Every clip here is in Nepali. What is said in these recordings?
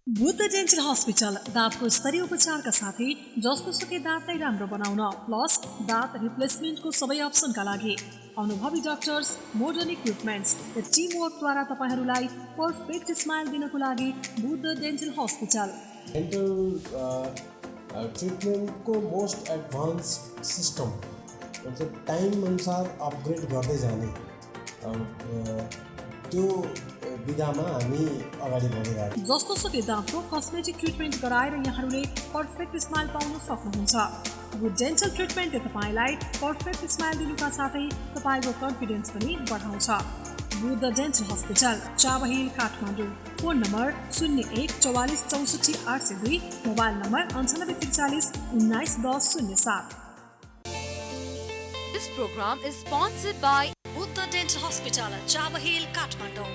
बुद्ध डेन्टल हस्पिटल दाँतको स्तरीय उपचारका साथै जस्तो सुकै दाँतलाई राम्रो बनाउन प्लस दाँत रिप्लेसमेन्टको सबै अप्सनका लागि अनुभवी डाक्टर्स, मोडर्न इक्विपमेन्ट्स र टिम वर्कद्वारा तपाईँहरूलाई पर्फेक्ट स्माइल दिनको लागि बुद्ध डेन्टल हस्पिटल। डेन्टल ट्रिटमेन्टको मोस्ट एडभान्स सिस्टम मतलब टाइम अनुसार अपग्रेड गर्दै जाने त्यो विधामा हामी अगाडि बढिरहेका छौँ। जस्तो सुकै दाँतको कस्मेटिक ट्रिटमेन्ट गराएर यहाँहरूले पर्फेक्ट स्माइल पाउन सक्नुहुन्छ। गुड डेन्टल ट्रिटमेन्टले तपाईँलाई पर्फेक्ट स्माइल दिनुका साथै तपाईँको कन्फिडेन्स पनि बढाउँछ। Buddha dental hospital, Chabahil, Kathmandu. Phone number 01 44 64 802, mobile number 98 43 19 10 07। This program is sponsored by Buddha Dental Hospital, Chabahil, Kathmandu.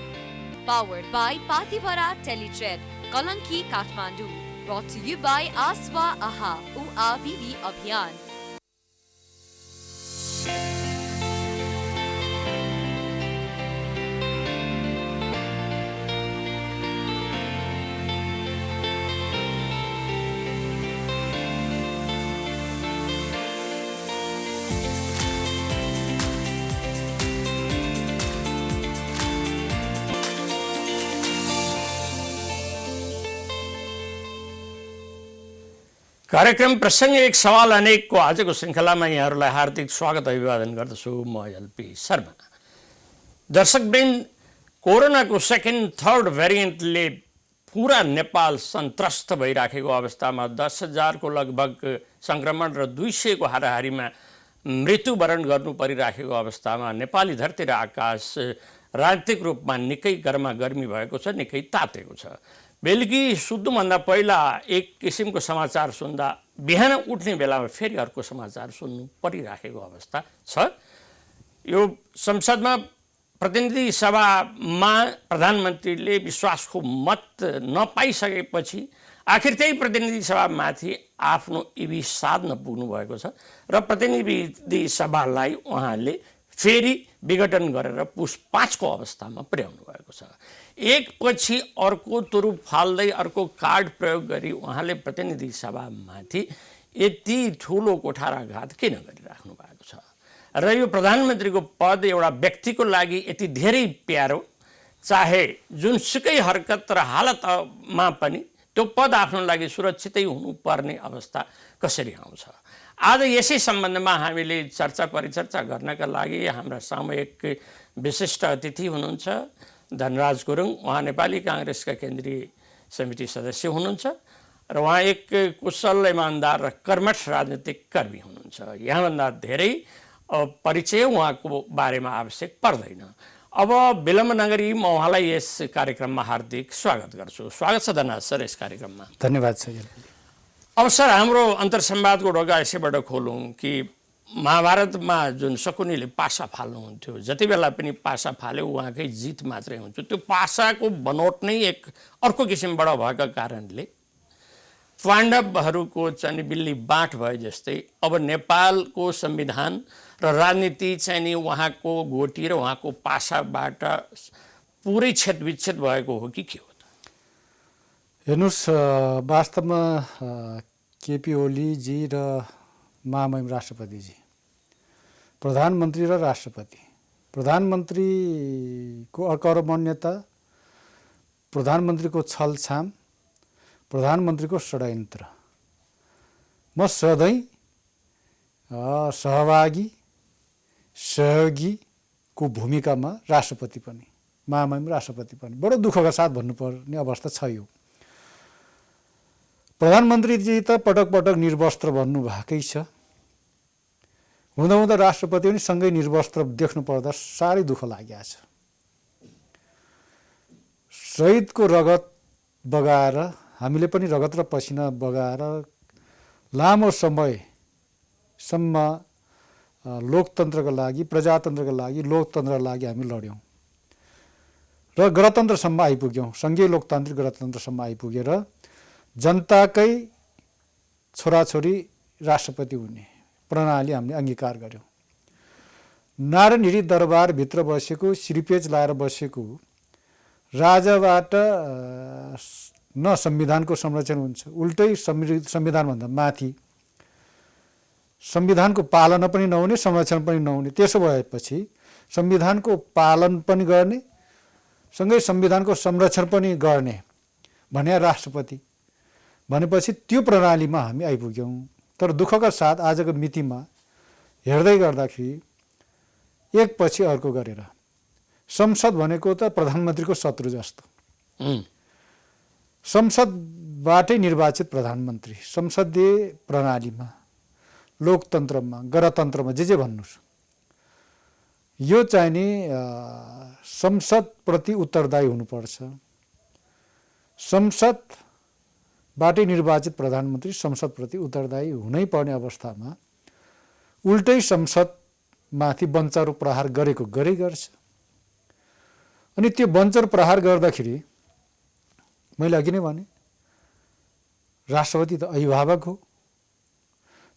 Powered by Patibara Teletred, Kalanki, Kathmandu. Brought to you by Aswa Aha, UAVV Abhiyan. कार्यक्रम प्रसंग एक सवाल अनेक को आजको श्रृङ्खलामा यहाँहरूलाई हार्दिक स्वागत अभिवादन गर्दछु। म एलपी शर्मा। दर्शकवृन्द, कोरोनाको सेकेन्ड थर्ड भेरिएन्टले पुरा नेपाल सन्त्रस्त भइराखेको अवस्थामा 10,000 को लगभग सङ्क्रमण र 200 को हाराहारीमा मृत्युवरण गर्नु परिराखेको अवस्थामा नेपाली धरती र आकाश राजनीतिक रूपमा निकै गर्मी भएको छ, निकै तातेको छ। बेलुकी सुत्नुभन्दा पहिला एक किसिमको समाचार सुन्दा बिहान उठ्ने बेलामा फेरि अर्को समाचार सुन्नु परिराखेको अवस्था छ। यो संसदमा प्रतिनिधि सभामा प्रधानमन्त्रीले विश्वासको मत नपाइसकेपछि आखिर त्यही प्रतिनिधि सभामाथि आफ्नो इभी साध्न पुग्नु भएको छ र प्रतिनिधि सभालाई उहाँले फेरि विघटन गरेर पुस 5 को अवस्थामा पुर्याउनु भएको छ। एक पछि अर्को तुरुप फाल्दै अर्को कार्ड प्रयोग गरी उहाँले प्रतिनिधि सभामाथि यति ठुलो कोठाराघात किन गरिराख्नु भएको छ र यो प्रधानमन्त्रीको पद एउटा व्यक्तिको लागि यति धेरै प्यारो, चाहे जुनसुकै हरकत र हालतमा पनि त्यो पद आफ्नो लागि सुरक्षितै हुनुपर्ने अवस्था कसरी आउँछ? आज यसै सम्बन्धमा हामीले चर्चा परिचर्चा गर्नका लागि हाम्रा सामूहिक विशिष्ट अतिथि हुनुहुन्छ धनराज गुरुङ। उहाँ नेपाली काङ्ग्रेसका केन्द्रीय समिति सदस्य हुनुहुन्छ र उहाँ एक कुशल, इमान्दार र कर्मठ राजनीतिक कर्मी हुनुहुन्छ। यहाँभन्दा धेरै परिचय उहाँको बारेमा आवश्यक पर्दैन। अब विलम्ब नगरी म उहाँलाई यस कार्यक्रममा हार्दिक स्वागत गर्छु। स्वागत छ धनराज सर यस कार्यक्रममा। धन्यवाद सर। अब सर, हाम्रो अन्तरसंवादको ढोका यसैबाट खोलौँ कि महाभारतमा जुन शकुनीले पासा फाल्नुहुन्थ्यो, जति बेला पनि पासा फाल्यो उहाँकै जित मात्रै हुन्थ्यो। त्यो पासाको बनोट नै एक अर्को किसिमबाट भएको कारणले पाण्डवहरूको चाहिँ बिल्ली बाँट भए जस्तै अब नेपालको संविधान र राजनीति चाहिँ नि उहाँको गोटी र उहाँको पासाबाट पुरै छेदविच्छेद भएको हो कि के हो? हेर्नुहोस्, वास्तवमा केपी ओलीजी र महामहिम राष्ट्रपतिजी, प्रधानमन्त्री र राष्ट्रपति, प्रधानमन्त्रीको अकर्मण्यता, प्रधानमन्त्रीको छलछाम, प्रधानमन्त्रीको षड्यन्त्र, म सधैँ सहभागी सहयोगीको भूमिकामा राष्ट्रपति पनि, महामहिम राष्ट्रपति पनि बडो दुःखका साथ भन्नुपर्ने अवस्था छ। यो प्रधानमन्त्रीजी त पटक पटक निर्वस्त्र भन्नुभएकै छ, हुँदा हुँदा राष्ट्रपति पनि सँगै निर्वस्त्र देख्नु पर्दा साह्रै दुःख लागेको छ। शहीदको रगत बगाएर, हामीले पनि रगत र पसिना बगाएर लामो समयसम्म लोकतन्त्रका लागि, प्रजातन्त्रका लागि, लोकतन्त्रका लागि हामी लड्यौँ र गणतन्त्रसम्म आइपुग्यौँ। सङ्घीय लोकतान्त्रिक गणतन्त्रसम्म आइपुगेर जनताकै छोराछोरी राष्ट्रपति हुने प्रणाली हामीले अङ्गीकार गर्यौँ। नारायण हिरी दरबारभित्र बसेको, सिरिपेज लाएर बसेको राजाबाट न संविधानको संरक्षण हुन्छ, उल्टै संविधानभन्दा माथि संविधानको पालना पनि नहुने, संरक्षण पनि नहुने। त्यसो भएपछि संविधानको पालन पनि गर्ने सँगै संविधानको संरक्षण पनि गर्ने भने राष्ट्रपति भनेपछि त्यो प्रणालीमा हामी आइपुग्यौँ। तर दुःखका साथ आजको मितिमा हेर्दै गर्दाखेरि एकपछि अर्को गरेर संसद भनेको त प्रधानमन्त्रीको शत्रु जस्तो। संसदबाटै निर्वाचित प्रधानमन्त्री संसदीय प्रणालीमा, लोकतन्त्रमा, गणतन्त्रमा जे भन्नुहोस्, यो चाहिँ नि संसदप्रति उत्तरदायी हुनुपर्छ। संसदबाटै निर्वाचित प्रधानमन्त्री संसदप्रति उत्तरदायी हुनै पर्ने अवस्थामा उल्टै संसदमाथि बन्चरो प्रहार गरेको गरै गर्छ। अनि त्यो बन्चरो प्रहार गर्दाखेरि मैले अघि नै भने राष्ट्रपति त अभिभावक हो,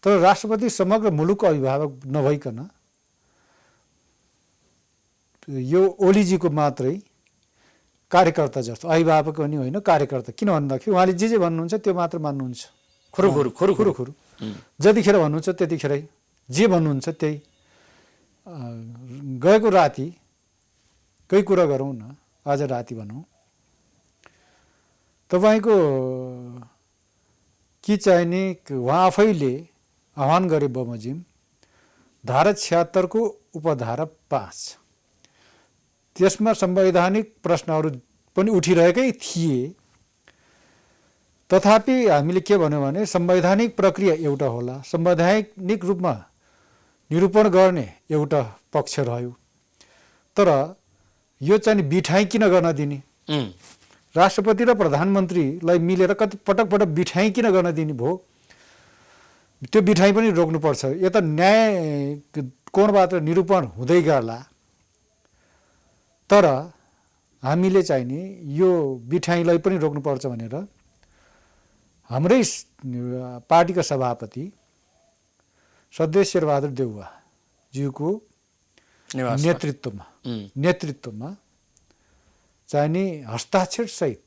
तर राष्ट्रपति समग्र मुलुकको अभिभावक नभइकन यो ओलीजीको मात्रै कार्यकर्ता जस्तो, अभिभावक पनि होइन कार्यकर्ता। किन भन्दाखेरि उहाँले जे भन्नुहुन्छ त्यो मात्र मान्नुहुन्छ, खुरुखुरु जतिखेर भन्नुहुन्छ त्यतिखेरै जे भन्नुहुन्छ त्यही। गएको राति केही कुरा गरौँ न, आज राति भनौँ, तपाईँको कि चाहिने उहाँ आफैले आह्वान गरे बमोजिम धारा 76 को उपधारा 5, त्यसमा संवैधानिक प्रश्नहरू पनि उठिरहेकै थिए। तथापि हामीले के भन्यो भने संवैधानिक प्रक्रिया एउटा होला, संवैधानिक रूपमा निरूपण गर्ने एउटा पक्ष रह्यो। तर यो चाहिँ बिठाइ किन गर्न दिने? राष्ट्रपति र प्रधानमन्त्रीलाई मिलेर कति पटक बिठाइ किन गर्न दिने भयो? त्यो बिठाइ पनि रोक्नुपर्छ। यता न्याय कोणबाट निरूपण हुँदै गर्ला, तर हामीले चाहिँ नि यो बिठाइलाई पनि रोक्नुपर्छ भनेर हाम्रै पार्टीका सभापति सदस्य शेरबहादुर देउवाज्यूको नेतृत्वमा चाहिँ नि हस्ताक्षर सहित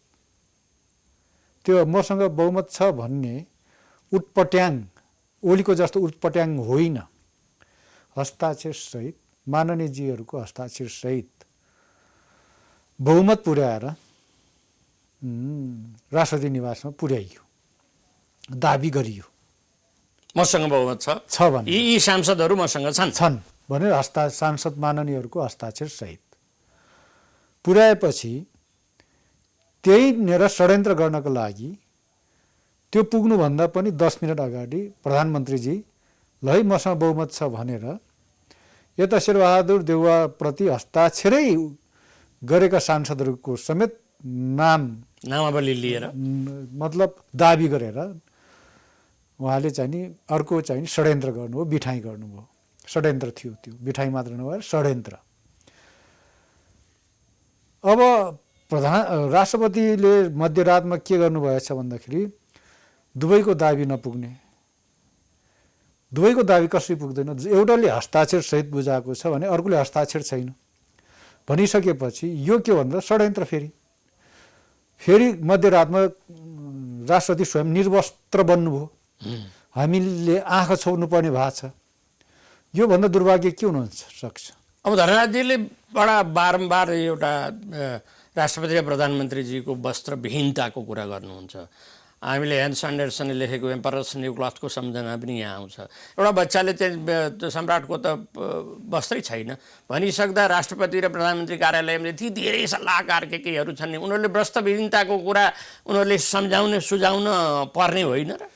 त्यो मसँग बहुमत छ भन्ने उटपट्याङ, ओलीको जस्तो उटपट्याङ होइन, हस्ताक्षर सहित माननीयजीहरूको हस्ताक्षर सहित बहुमत पुर्याएर राष्ट्रपति निवासमा पुर्याइयो, दाबी गरियो। मसँग बहुमत छ भने यी सांसदहरू मसँग छन् भनेर सांसद माननीयहरूको हस्ताक्षर सहित पुर्याएपछि त्यहीँनिर षड्यन्त्र गर्नको लागि त्यो पुग्नुभन्दा पनि 10 मिनट अगाडि प्रधानमन्त्रीजी ल है मसँग बहुमत छ भनेर यता शेरबहादुर देउवाप्रति हस्ताक्षरै गरेका सांसदहरूको समेत नामावली लिएर मतलब दाबी गरेर उहाँले चाहिँ नि अर्को चाहिँ षड्यन्त्र गर्नुभयो, बिठाइ गर्नुभयो। षड्यन्त्र थियो त्यो, बिठाइ मात्र नभएर षड्यन्त्र। अब राष्ट्रपतिले मध्यरातमा के गर्नुभएछ भन्दाखेरि दुवैको दाबी नपुग्ने। दुवैको दाबी कसरी पुग्दैन? एउटाले हस्ताक्षर सहित बुझाएको छ भने अर्कोले हस्ताक्षर छैन भनिसकेपछि यो के भन्दा षड्यन्त्र। फेरि मध्यरातमा राष्ट्रपति स्वयं निर्वस्त्र बन्नुभयो, हामीले आँखा छोप्नु पर्ने भएको छ। योभन्दा दुर्भाग्य के हुन सक्छ? अब धर्मराजजीले बडा बारम्बार एउटा राष्ट्रपति र प्रधानमन्त्रीजीको वस्त्रविहीनताको कुरा गर्नुहुन्छ। हामीले ह्यान्स एन्डरसनले लेखेको एम्परर्स न्यू क्लथको सम्झना पनि यहाँ आउँछ। एउटा बच्चाले त्यो सम्राटको त वस्त्रै छैन भनिसक्दा राष्ट्रपति र प्रधानमन्त्री कार्यालयमा ती धेरै सल्लाहकार केहीहरू छन् नि, उनीहरूले वस्त्रविहीनताको कुरा उनीहरूले सम्झाउने सुझाउन पर्ने होइन र?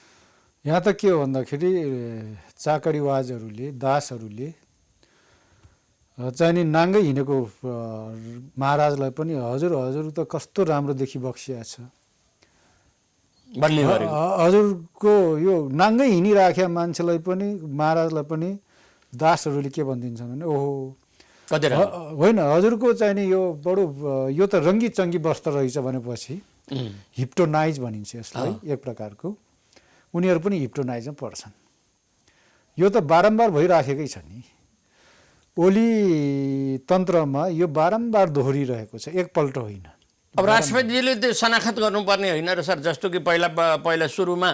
यहाँ त के हो भन्दाखेरि चाकडीवाजहरूले, दासहरूले चाहिँ नि नाङ्गै हिँडेको महाराजलाई पनि हजुर त कस्तो राम्रो देखि बक्सिया छ भन्ने गर्यो। हजुरको यो नाङ्गै हिँडिराखेका मान्छेलाई पनि, महाराजलाई पनि दासहरूले के भनिदिन्छन् भने ओहो होइन हजुरको चाहिँ नि यो बडो यो त रङ्गी चङ्गी वस्त्र रहेछ भनेपछि हिप्टोनाइज भनिन्छ यसलाई एक प्रकारको। उनीहरू पनि हिप्टोनाइजमा पर्छन्। यो त बारम्बार भइराखेकै छ नि। ओली तन्त्रमा यो बारम्बार दोहोरिरहेको छ, एकपल्ट होइन। अब राष्ट्रपतिजीले त्यो शनाखत गर्नुपर्ने होइन र सर, जस्तो कि पहिला सुरुमा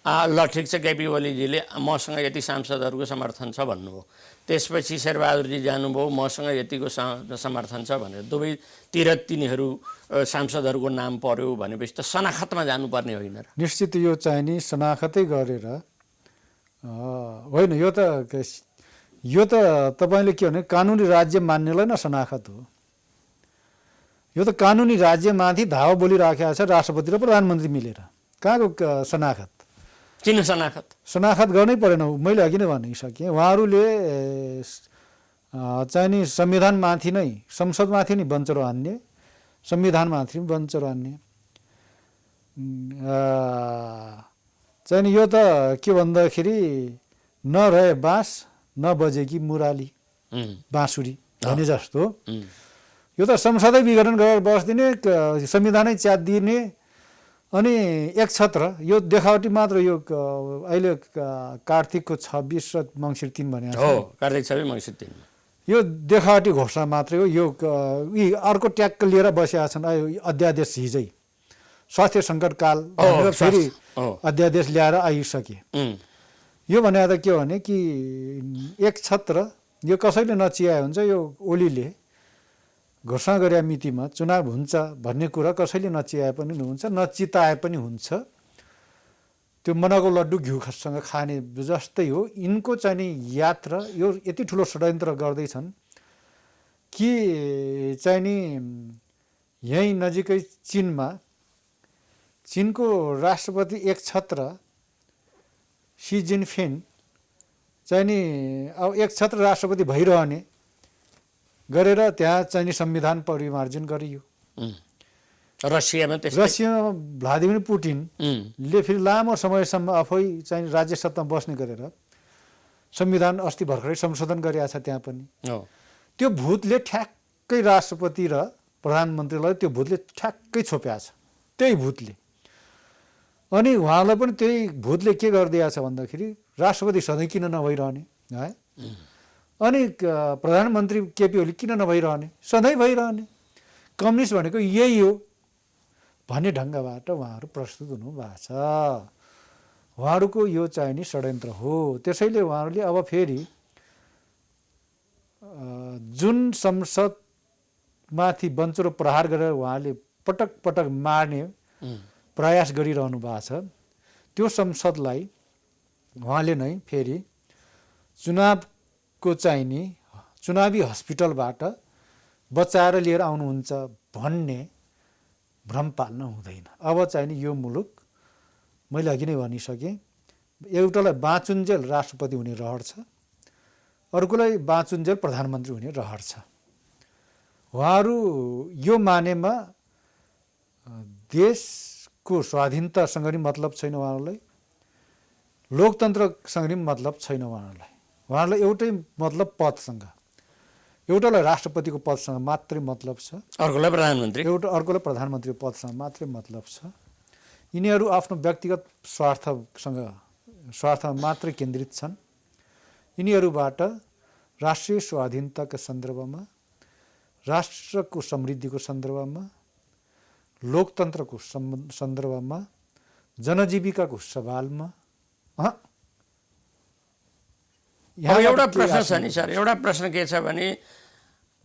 ल ठिक छ केपी ओलीजीले मसँग यति सांसदहरूको समर्थन छ भन्नुभयो, त्यसपछि शेरबहादुरजी जानुभयो मसँग यतिको समर्थन छ भनेर दुवैतिर तिनीहरू सांसदहरूको नाम पर्यो भनेपछि त शनाखतमा जानुपर्ने होइन र? निश्चित यो चाहिँ नि शनाखतै गरेर होइन, यो त तपाईँले के भने कानुनी राज्य मान्नेलाई न शनाखत हो। यो त कानुनी राज्यमाथि धावा बोलिराखेको छ राष्ट्रपति र प्रधानमन्त्री मिलेर, कहाँको शनाखत? किन शनाखत? शनाखत गर्नै परेन। मैले अघि नै भनिसकेँ, उहाँहरूले चाहिँ नि संविधानमाथि नै, संसदमाथि नै बन्चरो हान्ने, संविधानमाथि पनि बन्चरो हान्ने चाहिँ नि यो त के भन्दाखेरि नरहे बाँस नबजेकी मुराली बाँसुरी भने जस्तो। यो त संसदै विघटन गरेर बस्दिने, संविधानै च्यात दिने, अनि एक छत्र यो देखावटी मात्र। यो अहिले कार्तिकको 26 र मङ्सिर 3 भने हो, कार्तिक 26 मङ्सिर 3 यो देखावटी घोषणा मात्रै हो। यो अर्को ट्याक्क लिएर बसेका छन्। अध्यादेश हिजै स्वास्थ्य सङ्कटकाल भनेर फेरि अध्यादेश ल्याएर आइसके। यो भने त के भने कि एक छत्र यो कसैले नचियाए हुन्छ। यो ओलीले घोषणा गरे मितिमा चुनाव हुन्छ भन्ने कुरा कसैले नचियाए पनि हुन्छ, नचिताए पनि हुन्छ। त्यो मनको लड्डु घिउसँग खाने जस्तै हो। यिनको चाहिँ नि यात्रा यो यति ठुलो षड्यन्त्र गर्दैछन् कि चाहिँ नि यहीँ नजिकै चिनको राष्ट्रपति एक छत्र सी जिनपिङ चाहिँ नि अब एक छत्र राष्ट्रपति भइरहने गरेर त्यहाँ चाहिँ नि संविधान परिमार्जन गरियो। रसियामा भ्लादिमिर पुटिनले फेरि लामो समयसम्म आफै चाहिँ राज्य सत्तामा बस्ने गरेर संविधान अस्ति भर्खरै संशोधन गरिएको छ। त्यहाँ पनि त्यो भूतले ठ्याक्कै राष्ट्रपति र प्रधानमन्त्रीलाई त्यो भूतले ठ्याक्कै छोप्या छ, त्यही भूतले। अनि उहाँलाई पनि त्यही भूतले के गरिदिएको छ भन्दाखेरि राष्ट्रपति सधैँ किन नभइरहने है, अनि प्रधानमन्त्री केपी ओली किन नभइरहने, सधैँ भइरहने, कम्युनिस्ट भनेको यही हो भन्ने ढङ्गबाट उहाँहरू प्रस्तुत हुनुभएको छ। उहाँहरूको यो चाहिँ नि षड्यन्त्र हो। त्यसैले उहाँहरूले अब फेरि जुन संसदमाथि बन्चरो प्रहार गरेर उहाँले पटक पटक मार्ने प्रयास गरिरहनु भएको छ, त्यो संसदलाई उहाँले नै फेरि चुनावको चाहिँ नि चुनावी हस्पिटलबाट बचाएर लिएर आउनुहुन्छ भन्ने भ्रम पाल्न हुँदैन। अब चाहिँ नि यो मुलुक मैले अघि नै भनिसकेँ, एउटालाई बाँचुन्जेल राष्ट्रपति हुने रहर छ, अर्कोलाई बाँचुन्जेल प्रधानमन्त्री हुने रहर छ। उहाँहरू यो मानेमा देशको स्वाधीनतासँग नि मतलब छैन उहाँहरूलाई, लोकतन्त्रसँग नि मतलब छैन उहाँहरूलाई एउटै मतलब पदसँग, एउटालाई राष्ट्रपतिको पदसँग मात्रै मतलब छ, अर्कोलाई प्रधानमन्त्री पदसँग मात्रै मतलब छ। यिनीहरू आफ्नो व्यक्तिगत स्वार्थमा मात्रै केन्द्रित छन्। यिनीहरूबाट राष्ट्रिय स्वाधीनताका सन्दर्भमा, राष्ट्रको समृद्धिको सन्दर्भमा, लोकतन्त्रको सन्दर्भमा, जनजीविकाको सवालमा एउटा प्रश्न छ नि सर, एउटा प्रश्न के छ भने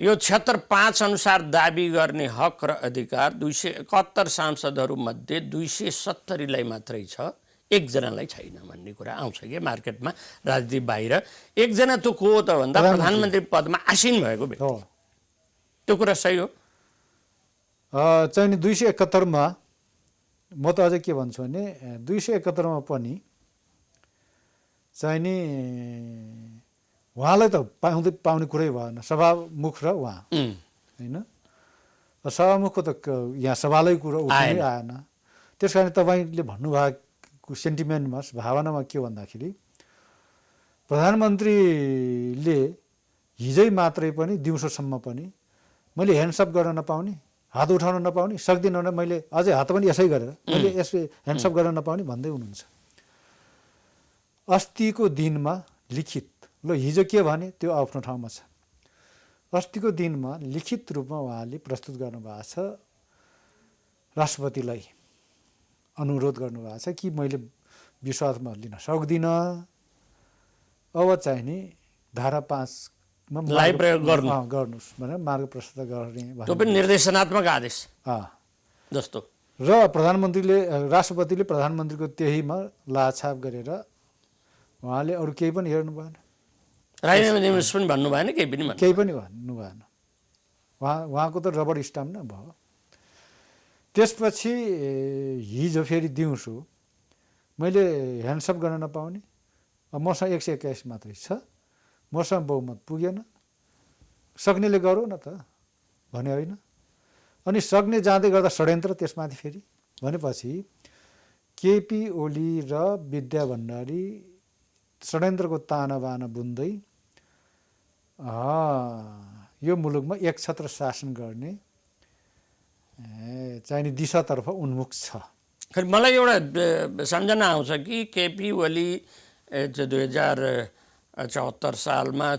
यो 76(5) अनुसार दाबी गर्ने हक र अधिकार 271 सांसदहरूमध्ये 270लाई मात्रै छ, एकजनालाई छैन भन्ने कुरा आउँछ कि मार्केटमा, राजनीति बाहिर। एकजना त को हो त भन्दा प्रधानमन्त्री पदमा आसीन भएको व्यक्ति, त्यो कुरा सही हो? चाहिँ नि 271मा म त अझै के भन्छु भने 271मा पनि चाहिँ नि उहाँलाई त पाउने कुरै भएन, सभामुख र उहाँ होइन। सभामुखको त यहाँ सवालै कुरो उठ्नै आएन। त्यस कारण तपाईँले भन्नुभएको सेन्टिमेन्टमा, भावनामा के भन्दाखेरि प्रधानमन्त्रीले हिजै मात्रै पनि दिउँसोसम्म पनि मैले ह्यान्डसअप गर्न नपाउने, हात उठाउन नपाउने, सक्दिनँ भने मैले अझै हात पनि यसै गरेर मैले यसै ह्यान्डसअप गर्न नपाउने भन्दै हुनुहुन्छ। अस्तिको दिनमा लिखित, ल हिजो के भने त्यो आफ्नो ठाउँमा छ, अस्तिको दिनमा लिखित रूपमा उहाँले प्रस्तुत गर्नुभएको छ राष्ट्रपतिलाई अनुरोध गर्नुभएको छ कि मैले विश्वासमा लिन सक्दिनँ, अब चाहिँ नि धारा 5मा लाई प्रयोग गर्नुहोस् भनेर मार्ग प्रशस्त गर्ने त्यो पनि निर्देशनात्मक आदेश जस्तो। र राष्ट्रपतिले प्रधानमन्त्रीको त्यहीमा लाछाप गरेर उहाँले अरू केही पनि हेर्नु भएन, राजीनामा दिनुहोस् पनि भन्नु भएन, केही पनि भन्नु भएन। उहाँको त रबर स्टाम्प न भयो। त्यसपछि हिजो फेरि दिउँसो मैले ह्यान्डसअप गर्न नपाउने, मसँग 121 मात्रै छ, मसँग बहुमत पुगेन, सक्नेले गरौँ न त भने होइन। अनि सक्ने जाँदै गर्दा षड्यन्त्र त्यसमाथि फेरि भनेपछि केपी ओली र विद्या भण्डारी षड्यन्त्रको ताना बाना बुन्दै यो मुलुकमा एकछत्र शासन गर्ने चाहिने दिशातर्फ उन्मुख छ। मलाई एउटा सम्झना आउँछ कि केपी ओली 2074 सालमा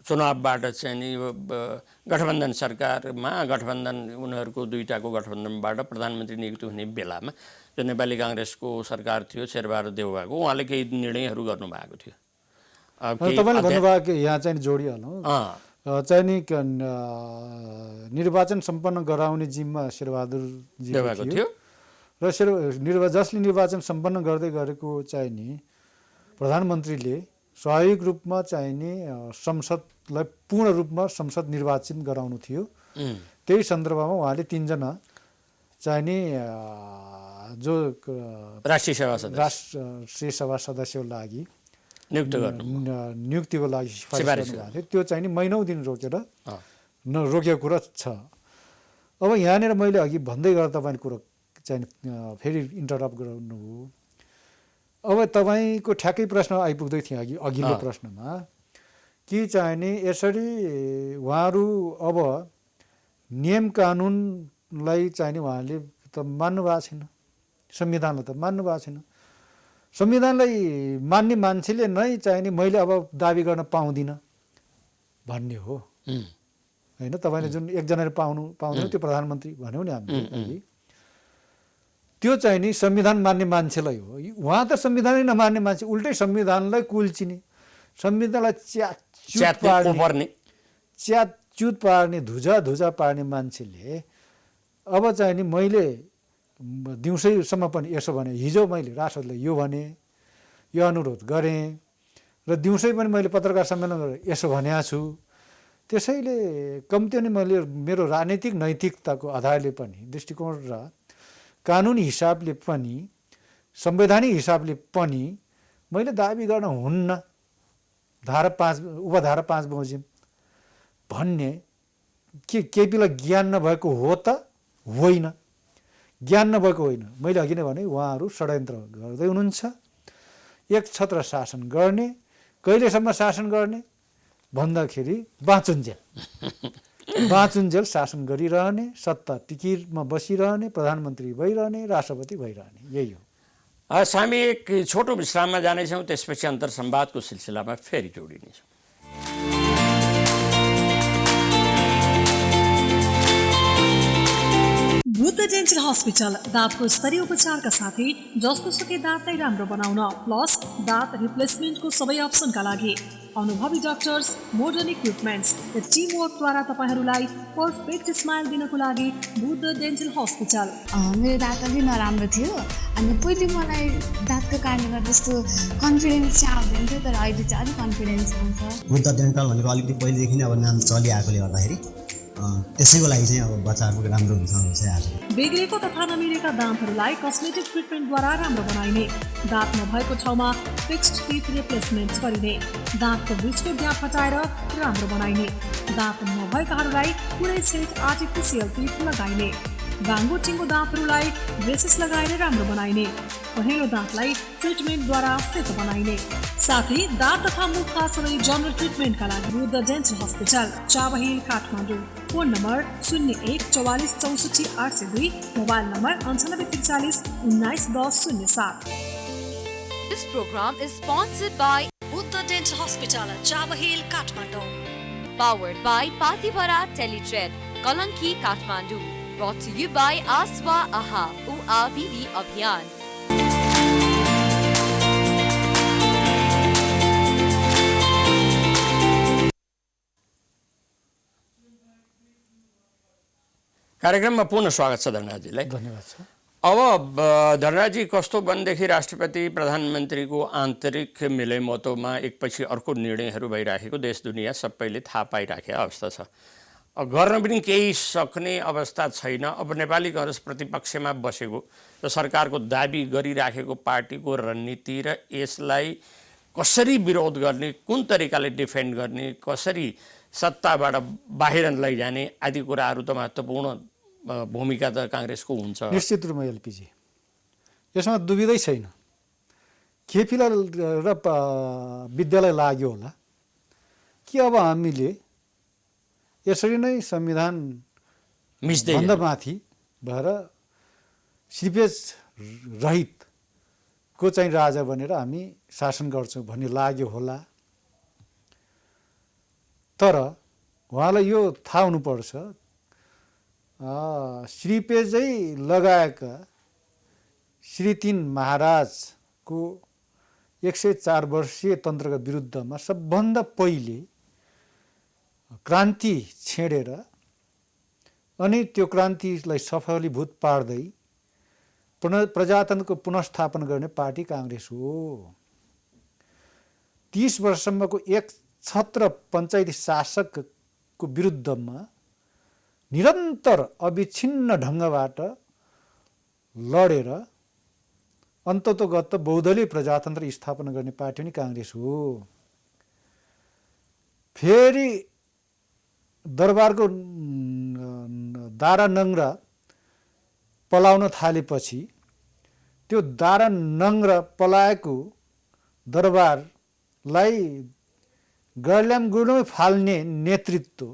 चुनावबाट चाहिँ नि गठबन्धन सरकारमा उनीहरूको दुईटाको गठबन्धनबाट प्रधानमन्त्री नियुक्ति हुने बेलामा जो नेपाली काङ्ग्रेसको सरकार थियो शेरबहादुर देउवाको, उहाँले केही निर्णयहरू गर्नुभएको थियो। तपाईँले भन्नुभएको यहाँ चाहिँ जोडिहालौँ, चाहिँ नि निर्वाचन सम्पन्न गराउने जिम्मा शेरबहादुरजी देउवाको थियो र जसले निर्वाचन सम्पन्न गर्दै गरेको चाहिँ नि प्रधानमन्त्रीले स्वाभाविक रूपमा चाहिँ नि संसदलाई पूर्ण रूपमा संसद निर्वाचित गराउनु थियो। त्यही सन्दर्भमा उहाँले 3 जना चाहिँ नि जो राष्ट्रिय सभा सदस्यको लागि नियुक्तिको लागि सिफारिस गर्नुभएको थियो। त्यो चाहिँ नि महिनौँ दिन रोकेको कुरा छ। अब यहाँनिर मैले अघि भन्दै गर्दा तपाईँको कुरो चाहिँ फेरि इन्टरप्ट गर्नुभयो। अब तपाईँको ठ्याक्कै प्रश्न आइपुग्दै थियो अघिल्लो प्रश्नमा कि चाहिँ नि यसरी उहाँहरू अब नियम कानुनलाई चाहिँ नि उहाँले त मान्नु भएको छैन, संविधानलाई त मान्नु भएको छैन। संविधानलाई मान्ने मान्छेले नै चाहिँ नि मैले अब दाबी गर्न पाउँदिनँ भन्ने हो होइन। तपाईँले जुन एकजनाले पाउँदैन त्यो प्रधानमन्त्री भन्यौँ नि हामीले, त्यो चाहिँ नि संविधान मान्ने मान्छेलाई हो। उहाँ त संविधानै नमान्ने मान्छे, उल्टै संविधानलाई कुल्चिने, संविधानलाई च्यातच्युत पार्ने, धुजा पार्ने मान्छेले अब चाहिँ नि मैले दिउँसैसम्म पनि यसो भने, हिजो मैले राष्ट्रपतिलाई यो भने, यो अनुरोध गरेँ र दिउँसै पनि मैले पत्रकार सम्मेलन गरेर यसो भनेको छु। त्यसैले कम्ती नै मैले मेरो राजनीतिक नैतिकताको आधारले पनि, दृष्टिकोण र कानुनी हिसाबले पनि, संवैधानिक हिसाबले पनि मैले दाबी गर्न हुन्न उपधारा 5 बमोजिम भन्ने के केपीलाई ज्ञान नभएको हो त होइन, ज्ञान नभएको होइन। मैले अघि नै भने उहाँहरू षड्यन्त्र गर्दै हुनुहुन्छ, एकछत्र शासन गर्ने। कहिलेसम्म शासन गर्ने भन्दाखेरि बाँचुन्जेल शासन गरिरहने, सत्ता टिकिरमा बसिरहने, प्रधानमन्त्री भइरहने, राष्ट्रपति भइरहने, यही हो। हामी एक छोटो विश्राममा जानेछौँ, त्यसपछि अन्तर संवादको सिलसिलामा फेरि जोडिनेछौँ। बुद्ध डेन्टल हस्पिटल दाँतको स्तरीय उपचारका साथै जस्तो सुकै दाँतलाई राम्रो बनाउन प्लस दाँत रिप्लेसमेन्टको सबै अप्सनका लागि अनुभवी डाक्टर्स, मोडर्न इक्विपमेन्ट्स र टिम वर्कद्वारा तपाईँहरूलाई पर्फेक्ट स्माइल दिनको लागि बुद्ध डेन्टल हस्पिटल। मेरो दाँत अलिक नराम्रो थियो अनि पहिले मलाई दाँतको कारणले गर्दा त्यस्तो कन्फिडेन्स चाहिँ आउँदैन थियो, तर अहिले चाहिँ अलिक कन्फिडेन्स आउँछ। बुद्ध डेन्टल भनेको अलिकति पहिलेदेखि नै अब नाम चलिआएकोले गर्दाखेरि त्यसैको लागि चाहिँ अब बच्चाहरूको राम्रो हुन्छ चाहिँ आज बिग्रेको तथा नमिलेका दाँतहरूलाई कस्मेटिक ट्रिटमेन्टद्वारा राम्रो बनाइने, दाँत नभएको ठाउँमा फिक्स्ड टिथ रिप्लेसमेन्ट गरिने, दाँतको बिचको ग्याप हटाएर राम्रो बनाइने, दाँत नभएकाहरूलाई कुनै सेट आर्टिफिसियल टिथ लगाइने, बाङ्गो टिङ्गो दाँतहरूलाई ब्रेसेस लगाएर राम्रो बनाइने, पहेँलो दाँतलाई ट्रिटमेन्टद्वारा सेतो बनाइने, साथै दाँत तथा मुखका सबै जनरल ट्रिटमेन्टका लागि Buddha dental hospital, Chabahil, Kathmandu. Phone number 01 44 64 802, mobile number 98 43 19 10 07। This program is sponsored by Buddha dental hospital, Chabahil, Kathmandu. powered by Patibara Teletrade, Kalanki, Kathmandu. brought to you by Aswa Aha UAVV अभियान। कार्यक्रममा पुनः स्वागत छ धर्नाजीलाई। धन्यवाद छ। अब धर्नाजी, कस्तो भनेदेखि राष्ट्रपति प्रधानमन्त्रीको आन्तरिक मिलेमतोमा एकपछि अर्को निर्णयहरू भइराखेको देश दुनियाँ सबैले थाहा पाइराखेको अवस्था छ। गर्न पनि केही सक्ने अवस्था छैन। अब नेपाली काङ्ग्रेस प्रतिपक्षमा बसेको र सरकारको दाबी गरिराखेको पार्टीको रणनीति र यसलाई कसरी विरोध गर्ने, कुन तरिकाले डिफेन्ड गर्ने, कसरी सत्ताबाट बाहिर लैजाने आदि कुराहरू त महत्त्वपूर्ण भूमिका त काङ्ग्रेसको हुन्छ। निश्चित रूपमा एलपीजी यसमा दुविधै छैन। केपीलाई र विद्यालय लाग्यो होला कि अब हामीले यसरी नै संविधान भन्दा माथि भएर सिपेज रहितको चाहिँ राजा बनेर हामी शासन गर्छौँ भन्ने लाग्यो होला। तर उहाँलाई यो थाहा हुनुपर्छ, श्रीपेजै लगाएका श्री 3 महाराजको 104 वर्षीय तन्त्रका विरुद्धमा सबभन्दा पहिले क्रान्ति छेडेर अनि त्यो क्रान्तिलाई सफलीभूत पार्दै प्रजातन्त्रको पुनर्स्थापन गर्ने पार्टी काङ्ग्रेस हो। 30 वर्षसम्मको एक छत्र पञ्चायती शासकको विरुद्धमा निरन्तर अविच्छिन्न ढङ्गबाट लडेर अन्ततोगत बहुदलीय प्रजातन्त्र स्थापना गर्ने पार्टी पनि काङ्ग्रेस हो। फेरि दरबारको दारा नङ्ग्रा पलाउन थालेपछि त्यो दारा नङ्ग्रा पलाएको दरबारलाई गर्ल्याम गुडमै फाल्ने नेतृत्व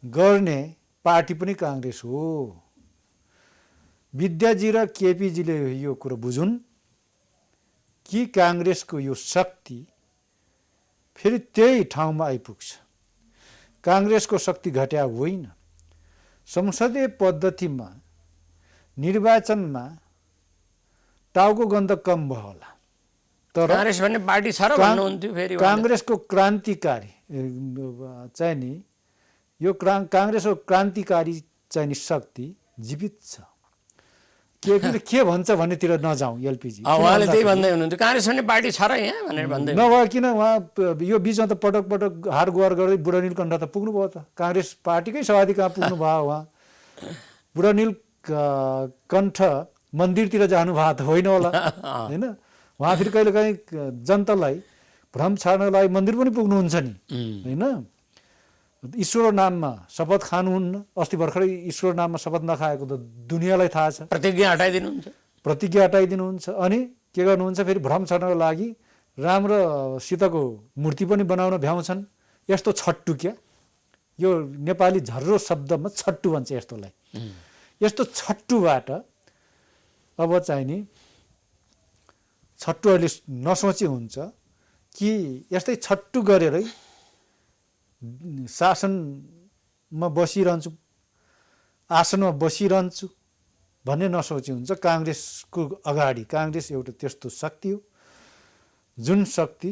गर्ने पार्टी पनि काङ्ग्रेस हो। विद्याजी र केपीजीले यो कुरो बुझुन् कि काङ्ग्रेसको यो शक्ति फेरि त्यही ठाउँमा आइपुग्छ। काङ्ग्रेसको शक्ति घट्या होइन। संसदीय पद्धतिमा निर्वाचनमा टाउको गन्ध कम भयो होला, तर काङ्ग्रेस भन्ने पार्टी छ र भन्नुहुन्थ्यो। फेरि काङ्ग्रेसको क्रान्तिकारी चाहिँ नि यो काङ्ग्रेसको क्रान्तिकारी चाहिँ नि शक्ति जीवित छ। के भन्छ भन्नेतिर नजाउँ एलपीजी। उहाँले त्यही भन्दै हुनुहुन्थ्यो, काङ्ग्रेस भन्ने पार्टी छ र यहाँ भनेर भन्दै। नभए किन उहाँ यो बिचमा त पटक पटक हार गुहार गर्दै बुढा नीलकण्ठ त पुग्नु भयो त। काङ्ग्रेस पार्टीकै सभापति कहाँ पुग्नु भयो उहाँ? बुढा नीलकण्ठ मन्दिरतिर जानु भएको त होइन होला, होइन? उहाँ फेरि कहिले काहीँ जनतालाई भ्रम छाड्नलाई मन्दिर पनि पुग्नुहुन्छ नि, होइन? ईश्वर नाममा शपथ खानुहुन्न। अस्ति भर्खरै ईश्वर नाममा शपथ नखाएको त दुनियाँलाई थाहा छ। प्रतिज्ञा हटाइदिनुहुन्छ अनि के गर्नुहुन्छ फेरि भ्रम छाड्नको लागि राम र सीताको मूर्ति पनि बनाउन भ्याउँछन्। यस्तो छट्टु क्या, यो नेपाली झर्रो शब्दमा छट्टु भन्छ यस्तोलाई। यस्तो छट्टुबाट अब चाहिँ नि छट्टुहरूले नसोचे हुन्छ कि यस्तै छट्टु गरेरै शासनमा बसिरहन्छु, आसनमा बसिरहन्छु भन्ने नसोचे हुन्छ। काङ्ग्रेसको अगाडि काङ्ग्रेस एउटा त्यस्तो शक्ति हो जुन शक्ति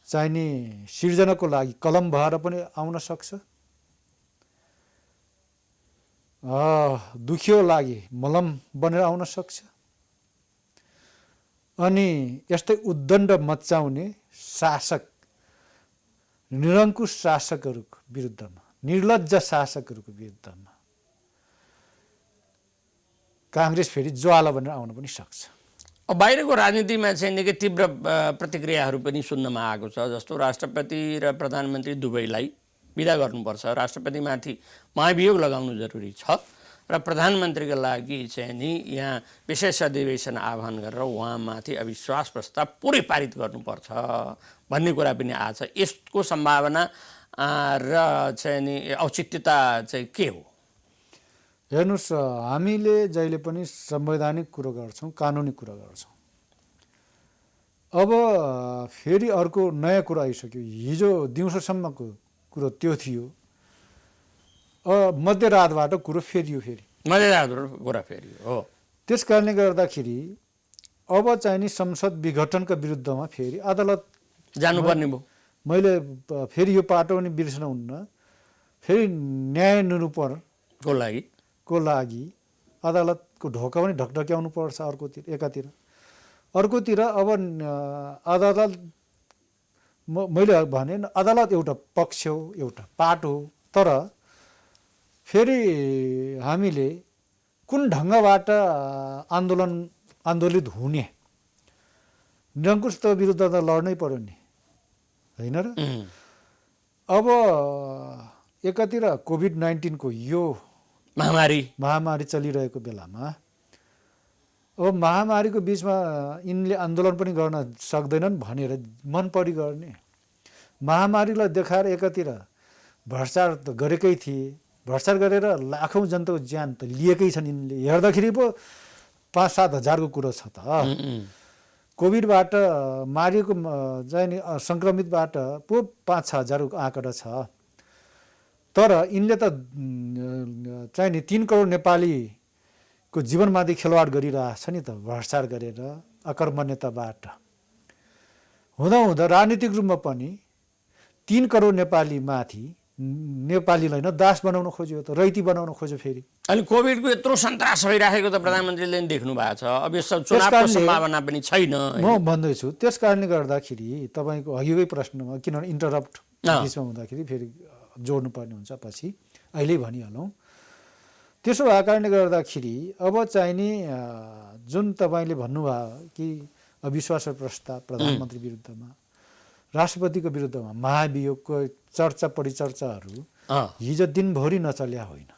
चाहिने सिर्जनाको लागि कलम भएर पनि आउन सक्छ, दुखियो लागि मलम बनेर आउन सक्छ अनि यस्तै उद्दण्ड मच्चाउने शासक, निरङ्कुश शासकहरूको विरुद्धमा, निर्लज्ज शासकहरूको विरुद्धमा काङ्ग्रेस फेरि ज्वाला बनेर आउन पनि सक्छ। अब बाहिरको राजनीतिमा चाहिँ निकै तीव्र प्रतिक्रियाहरू पनि सुन्नमा आएको छ। जस्तो राष्ट्रपति र प्रधानमन्त्री दुवैलाई बिदा गर्नुपर्छ, राष्ट्रपतिमाथि महाभियोग लगाउनु जरुरी छ र प्रधानमन्त्रीका लागि चाहिँ नि यहाँ विशेष अधिवेशन आह्वान गरेर उहाँमाथि अविश्वास प्रस्ताव पुरै पारित गर्नुपर्छ भन्ने कुरा पनि आछ। यसको सम्भावना र चाहिँ नि औचित्यता चाहिँ के हो? हेर्नुहोस्, हामीले जहिले पनि संवैधानिक कुरो गर्छौँ, कानुनी कुरो गर्छौँ। अब फेरि अर्को नयाँ कुरो आइसक्यो। हिजो दिउँसोसम्मको कुरो त्यो थियो, मध्यरातबाट कुरो फेरियो फेरि। मध्यरातबाट कुरा फेरि हो। त्यस कारणले गर्दाखेरि अब चाहिँ नि संसद विघटनका विरुद्धमा फेरि अदालत जानुपर्ने भयो। मैले फेरि यो पाटो पनि बिर्सन हुन्न, फेरि न्याय निरूपणको लागि अदालतको ढोका पनि ढकढक्याउनु पर्छ एकातिर। अर्कोतिर अब अदालत मैले भने अदालत एउटा पक्ष हो, एउटा पाटो हो, तर फेरि हामीले कुन ढङ्गबाट आन्दोलित हुने, निरङ्कुशता विरुद्ध त लड्नै पर्यो नि, होइन र? अब एकातिर कोभिड-19 को यो महामारी चलिरहेको बेलामा अब महामारीको बिचमा यिनले आन्दोलन पनि गर्न सक्दैनन् भनेर मन परी गर्ने, महामारीलाई देखाएर एकातिर भ्रष्टाचार त गरेकै थिए, भ्रष्टाचार गरेर लाखौँ जनताको ज्यान त लिएकै छन् यिनले। हेर्दाखेरि पो 5-7 हजारको कुरो छ त। कोभिडबाट मारिएको चाहिँ नि सङ्क्रमितबाट पो 5-6 हजारको आँकडा छ। तर यिनले त चाहिँ नि 3 करोड नेपालीको जीवनमाथि खेलवाड गरिरहेछ नि त, भ्रष्टाचार गरेर अकर्मण्यताबाट। हुँदा राजनीतिक रूपमा पनि 3 करोड नेपालीलाई न दास बनाउन खोज्यो, त रैती बनाउन खोज्यो फेरि। अनि कोभिडको यत्रो सन्तास भइराखेको त प्रधानमन्त्रीले नि देख्नु भएको छ। अब यो चुनावको सम्भावना पनि छैन। म भन्दैछु त्यस कारणले गर्दाखेरि तपाईँको अघिकै प्रश्नमा किनभने इन्टरप्ट बिचमा हुँदाखेरि फेरि जोड्नु पर्ने हुन्छ, पछि अहिले भनिहालौँ। त्यसो भएको कारणले गर्दाखेरि अब चाहिँ नि जुन तपाईँले भन्नुभयो कि अविश्वास प्रस्ताव प्रधानमन्त्री विरुद्धमा, राष्ट्रपतिको विरुद्धमा महाभियोगको चर्चा परिचर्चाहरू हिजो दिनभरि नचल्या होइन,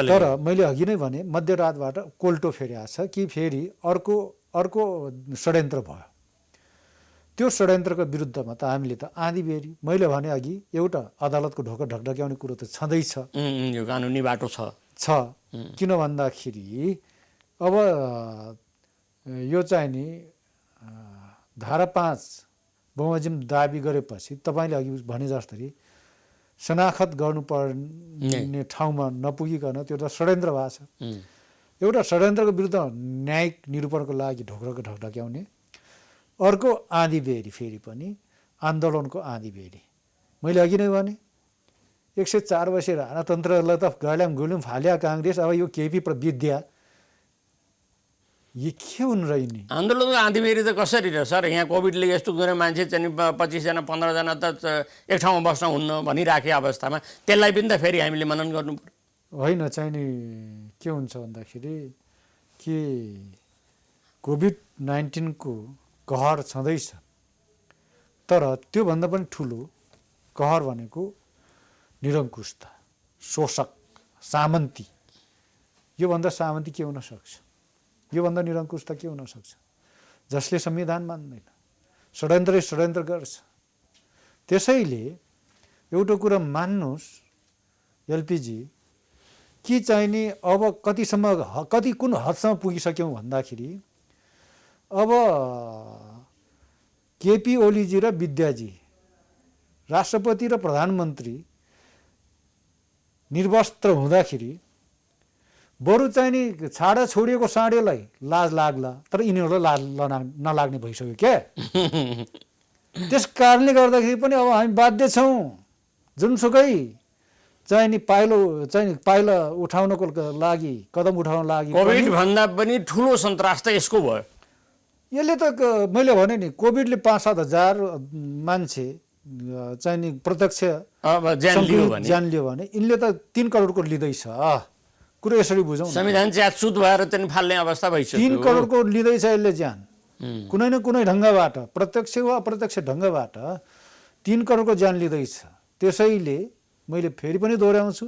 तर मैले अघि नै भने मध्यरातबाट कोल्टो फेरिएको छ कि फेरि अर्को षड्यन्त्र भयो। त्यो षड्यन्त्रको विरुद्धमा त हामीले त आँधीबेरी, मैले भने अघि एउटा अदालतको ढोका ढकढक्याउने कुरो त छँदैछ, यो कानुनी बाटो छ। किन भन्दाखेरि अब यो चाहिँ नि धारा 5 बमोजिम दाबी गरेपछि तपाईँले अघि भने जस्तै शनाखत गर्नुपर्ने ठाउँमा नपुगिकन त्यो त षड्यन्त्र भएको छ। एउटा षड्यन्त्रको विरुद्ध न्यायिक निरूपणको लागि ढोका ढकढक्याउने, अर्को आँधीबेरी फेरि पनि आन्दोलनको आँधीबेरी। मैले अघि नै भने 104 वर्षीय राणातन्त्रलाई त गाड्याम फाल्या काङ्ग्रेस, अब यो केपी विद्या यो के हुन् र यिनी? आन्दोलनको आँधीबेरी त कसरी र सर? यहाँ कोभिडले यस्तो गरेर मान्छे चाहिँ 25 जना 15 जना त एक ठाउँमा बस्न हुन्न भनिराखे अवस्थामा त्यसलाई पनि त फेरि हामीले मनन गर्नु पर्यो होइन? चाहिँ नि के हुन्छ भन्दाखेरि कि कोभिड-19 को कहर छँदैछ, तर त्योभन्दा पनि ठुलो कहर भनेको निरङ्कुशता, शोषक, सामन्ती। योभन्दा सामन्ती के हुन सक्छ? योभन्दा निरङ्कुशता के हुन सक्छ? जसले संविधान मान्दैन, षड्यन्त्र गर्छ। त्यसैले एउटा कुरा मान्नुहोस् एलपीजी कि चाहिँ नि अब कुन हदसम्म पुगिसक्यौँ भन्दाखेरि अब केपी ओलीजी र विद्याजी, राष्ट्रपति र प्रधानमन्त्री निर्वस्त्र हुँदाखेरि बरु चाहिँ नि छाडा छोडिएको साँडेलाई लाज लाग्ला, तर यिनीहरूलाई लाज नलाग्ने भइसक्यो क्या। त्यस कारणले गर्दाखेरि पनि अब हामी बाध्य छौँ जुनसुकै चाहिँ नि पाइला उठाउनको लागि, कदम उठाउन लागि। कोभिड भन्दा पनि ठुलो सन्तास त यसको भयो। यसले त मैले भने नि कोभिडले 5-7 हजार मान्छे चाहिँ नि प्रत्यक्ष ज्यान लियो भने यिनले त 3 करोडको लिँदैछ। कुरो यसरी बुझौँ, संविधान च्यातसुत भएर चाहिँ फाल्ने अवस्था भइसक्यो। 3 करोडको लिँदैछ यसले ज्यान, कुनै न कुनै ढङ्गबाट, प्रत्यक्ष वा अप्रत्यक्ष ढङ्गबाट 3 करोडको ज्यान लिँदैछ। त्यसैले मैले फेरि पनि दोहोऱ्याउँछु,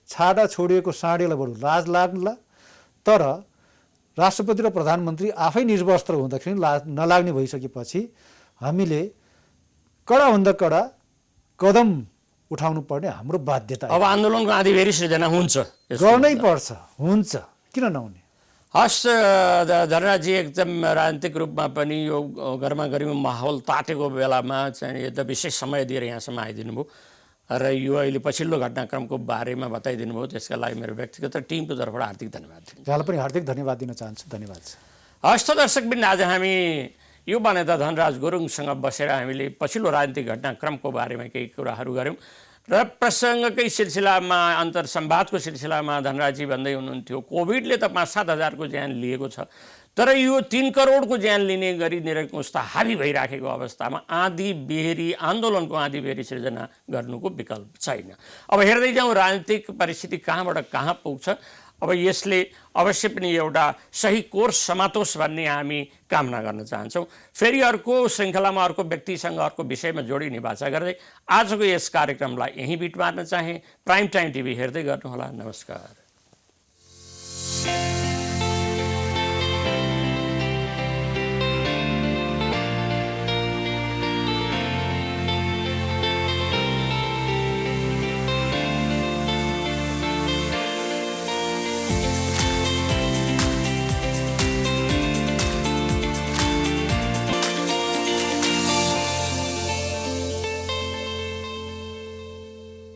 छाडा छोडिएको साँडेलाई बरु लाज लाग्ला, तर राष्ट्रपति र प्रधानमन्त्री आफै निर्वस्त्र हुँदाखेरि लाज नलाग्ने भइसकेपछि हामीले कडाभन्दा कडा कदम उठाउनु पर्ने हाम्रो बाध्यता। अब आन्दोलनको आँधीबेरी सृजना हुन्छ, गर्नै पर्छ, हुन्छ, किन नहुने? हस् धनराजी, एकदम राजनीतिक रूपमा पनि यो गर्मा गर्मी माहौल तातेको बेलामा चाहिँ एकदम विशेष समय दिएर यहाँसम्म आइदिनु भयो। र यो अहिले पछिल्लो घटनाक्रमको बारेमा बताइदिनु भयो, त्यसका लागि मेरो व्यक्तिगत र टिमको तर्फबाट हार्दिक धन्यवाद दिन्छु। यहाँलाई पनि हार्दिक धन्यवाद दिन चाहन्छु। धन्यवाद। हस्त दर्शकबिन, आज हामी युवा नेता धनराज गुरुङसँग बसेर हामीले पछिल्लो राजनीतिक घटनाक्रमको बारेमा केही कुराहरू गऱ्यौँ र प्रसङ्गकै सिलसिलामा, अन्तर संवादको सिलसिलामा धनराजी भन्दै हुनुहुन्थ्यो कोभिडले त 5-7 हजारको ज्यान लिएको छ, तर यो 3 करोडको ज्यान लिने गरी निरंकुशता हावी भइराखेको अवस्थामा आँधी बेहरी आन्दोलनको आँधी बेहरी सृजना गर्नुको विकल्प छैन। अब हेर्दै जाउँ राजनीतिक परिस्थिति कहाँबाट कहाँ पुग्छ। अब यसले अवश्य पनि एउटा सही कोर्स समातोस् भन्ने हामी कामना गर्न चाहन्छौँ। फेरि अर्को श्रृङ्खलामा अर्को व्यक्तिसँग अर्को विषयमा जोडिने बाचा गर्दै आजको यस कार्यक्रमलाई यहीँ बिट मार्न चाहे। प्राइम टाइम टिभी हेर्दै गर्नुहोला। नमस्कार।